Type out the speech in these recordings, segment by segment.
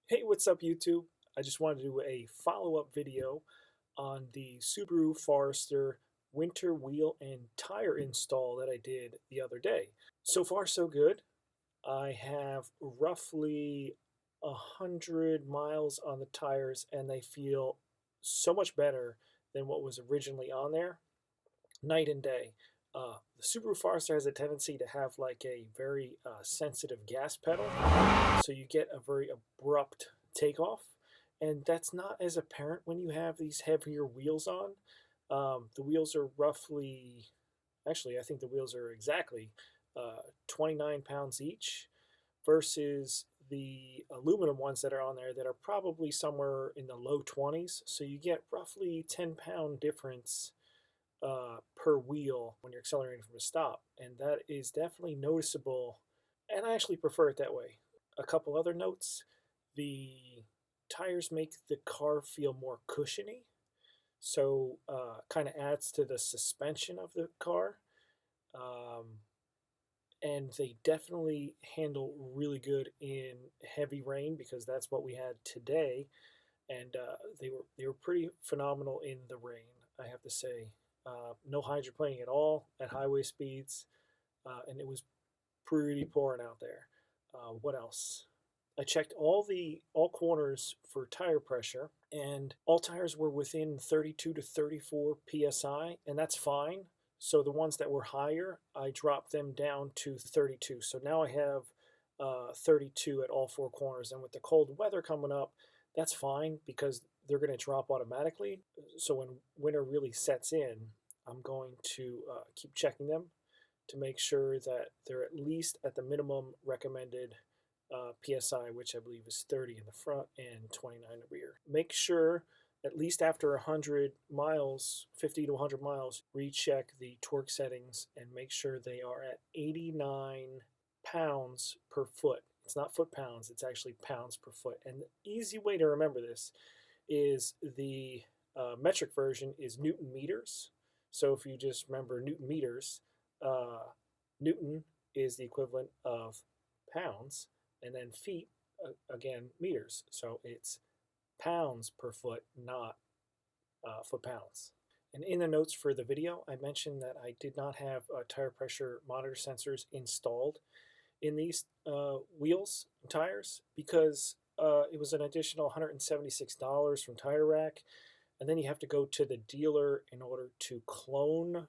Hey, what's up YouTube? I just wanted to do a follow-up video on the Subaru Forester winter wheel and tire install that I did the other day. So far so good. I have roughly 100 miles on the tires and they feel so much better than what was originally on there. Night and day. The Subaru Forester has a tendency to have like a very sensitive gas pedal, so you get a very abrupt takeoff, and that's not as apparent when you have these heavier wheels on. The wheels are roughly, actually, I think the wheels are exactly 29 pounds each versus the aluminum ones that are on there that are probably somewhere in the low 20s. So you get roughly 10-pound difference per wheel when you're accelerating from a stop, and that is definitely noticeable, and I actually prefer it that way. A couple other notes: the tires make the car feel more cushiony, so kind of adds to the suspension of the car, um, and they definitely handle really good in heavy rain because that's what we had today, and they were pretty phenomenal in the rain, I have to say. No hydroplaning at all at highway speeds, and it was pretty pouring out there. What else? I checked all corners for tire pressure, and all tires were within 32 to 34 psi, and that's fine. So the ones that were higher, I dropped them down to 32. So now I have 32 at all four corners, and with the cold weather coming up, that's fine because they're going to drop automatically. So when winter really sets in, I'm going to keep checking them to make sure that they're at least at the minimum recommended PSI, which I believe is 30 in the front and 29 in the rear. Make sure at least after 100 miles, 50 to 100 miles, recheck the torque settings and make sure they are at 89 pounds per foot. It's not foot pounds, it's actually pounds per foot. And the easy way to remember this is the metric version is Newton meters. So if you just remember Newton meters, Newton is the equivalent of pounds, and then feet, again, meters. So it's pounds per foot, not foot pounds. And in the notes for the video, I mentioned that I did not have tire pressure monitor sensors installed in these wheels and tires because it was an additional $176 from tirerack, and then you have to go to the dealer in order to clone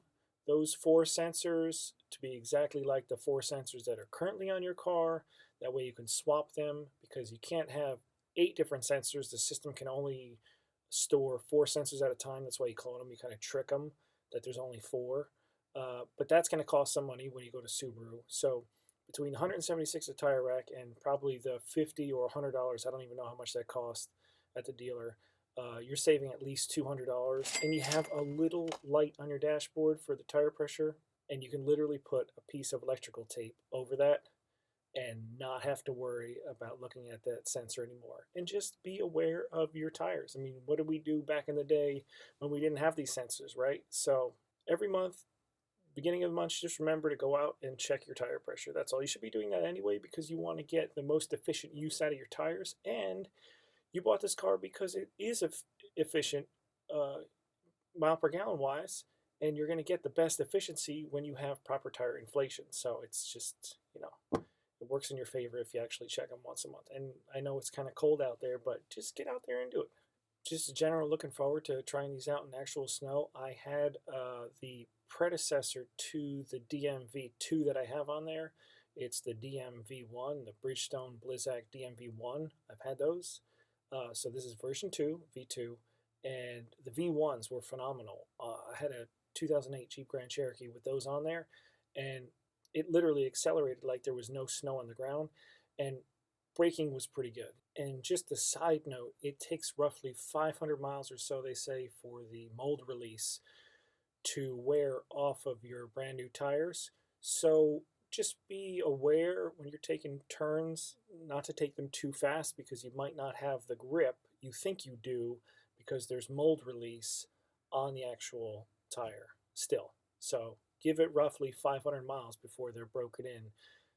those four sensors to be exactly like the four sensors that are currently on your car. That way you can swap them because you can't have 8 different sensors. The system can only store 4 sensors at a time. That's why you clone them. You kind of trick them that there's only 4. But that's going to cost some money when you go to Subaru. So between 176 a tire rack and probably the $50 or $100, I don't even know how much that cost at the dealer, you're saving at least $200, and you have a little light on your dashboard for the tire pressure, and you can literally put a piece of electrical tape over that and not have to worry about looking at that sensor anymore. And just be aware of your tires. I mean, what did we do back in the day when we didn't have these sensors, right? So every month, beginning of the month, just remember to go out and check your tire pressure. That's all. You should be doing that anyway because you want to get the most efficient use out of your tires, and you bought this car because it is efficient mile per gallon wise, and you're going to get the best efficiency when you have proper tire inflation. So it's just, it works in your favor if you actually check them once a month. And I know it's kind of cold out there, but just get out there and do it. Just general looking forward to trying these out in actual snow. I had the predecessor to the DMV2 that I have on there. It's the DMV1, the Bridgestone Blizzak DMV1. I've had those. So this is version 2, V2, and the V1s were phenomenal. I had a 2008 Jeep Grand Cherokee with those on there, and it literally accelerated like there was no snow on the ground, and braking was pretty good. And just a side note, it takes roughly 500 miles or so, they say, for the mold release to wear off of your brand new tires. So just be aware when you're taking turns not to take them too fast because you might not have the grip you think you do because there's mold release on the actual tire still. So give it roughly 500 miles before they're broken in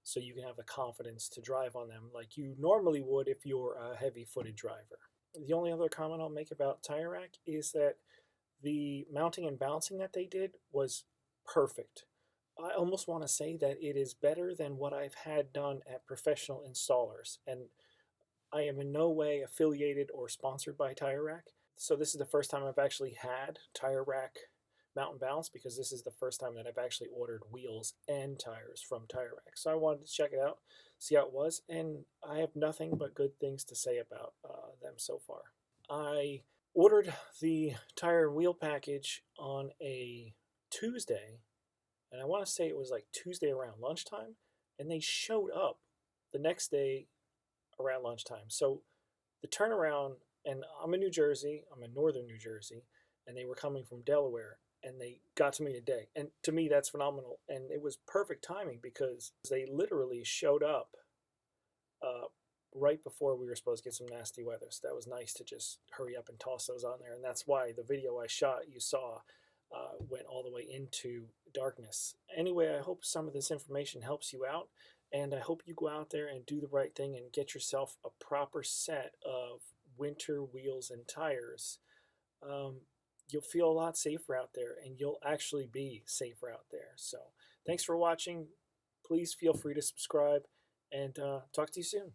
so you can have the confidence to drive on them like you normally would if you're a heavy-footed driver. The only other comment I'll make about tirerack is that the mounting and bouncing that they did was perfect. I almost want to say that it is better than what I've had done at professional installers. And I am in no way affiliated or sponsored by tirerack. So this is the first time I've actually had tirerack mount and balance, because this is the first time that I've actually ordered wheels and tires from tirerack. So I wanted to check it out, see how it was, and I have nothing but good things to say about them so far. I ordered the tire and wheel package on a Tuesday, and I want to say it was like Tuesday around lunchtime, and they showed up the next day around lunchtime. So the turnaround, and I'm in New Jersey, I'm in northern New Jersey, and they were coming from Delaware, and they got to me today. And to me, that's phenomenal. And it was perfect timing because they literally showed up right before we were supposed to get some nasty weather. So that was nice to just hurry up and toss those on there. And that's why the video I shot, you saw, went all the way into darkness. Anyway, I hope some of this information helps you out. And I hope you go out there and do the right thing and get yourself a proper set of winter wheels and tires. You'll feel a lot safer out there, and you'll actually be safer out there. So thanks for watching. Please feel free to subscribe, and talk to you soon.